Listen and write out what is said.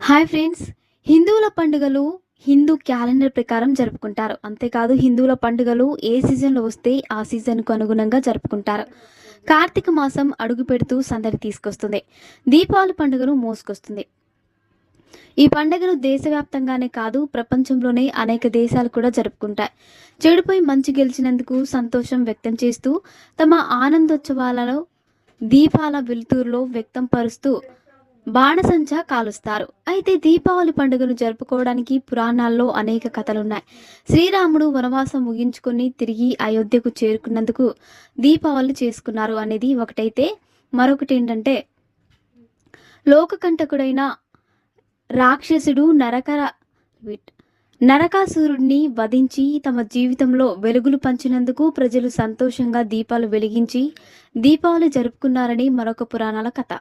Hi friends. హిందువుల పండుగలు Hindu calendar ప్రకారం జరుపుకుంటారు. అంతేకాదు హిందువుల పండుగలు ఏ సీజన్‌లో వస్తే ఆ సీజన్‌కు అనుగుణంగా జరుపుకుంటారు. కార్తీక మాసం అడుగుపెడుతూ సందడి తీసుకొస్తుంది. దీపావళి పండుగను మోసుకొస్తుంది. ఈ పండుగను దేశవ్యాప్తంగానే కాదు ప్రపంచంలోనే అనేక దేశాలు కూడా జరుపుకుంటాయి. చెడుపై మంచి గెలిచినందుకు సంతోషం వ్యక్తం చేస్తూ తమ ఆనందోత్సవాలలో దీపాల వెలుతురులో వ్యక్తం పరుస్తూ బాణసంచా కాలుస్తారు. అయితే దీపావళి పండుగను జరుపుకోవడానికి పురాణాల్లో అనేక కథలున్నాయి. శ్రీరాముడు వనవాసం ముగించుకొని తిరిగి అయోధ్యకు చేరుకున్నందుకు దీపావళి చేసుకున్నారు అనేది ఒకటైతే, మరొకటి ఏంటంటే లోకకంటకుడైన రాక్షసుడు నరకాసురుడిని వధించి తమ జీవితంలో వెలుగులు పంచినందుకు ప్రజలు సంతోషంగా దీపాలు వెలిగించి దీపావళి జరుపుకున్నారని మరొక పురాణాల కథ.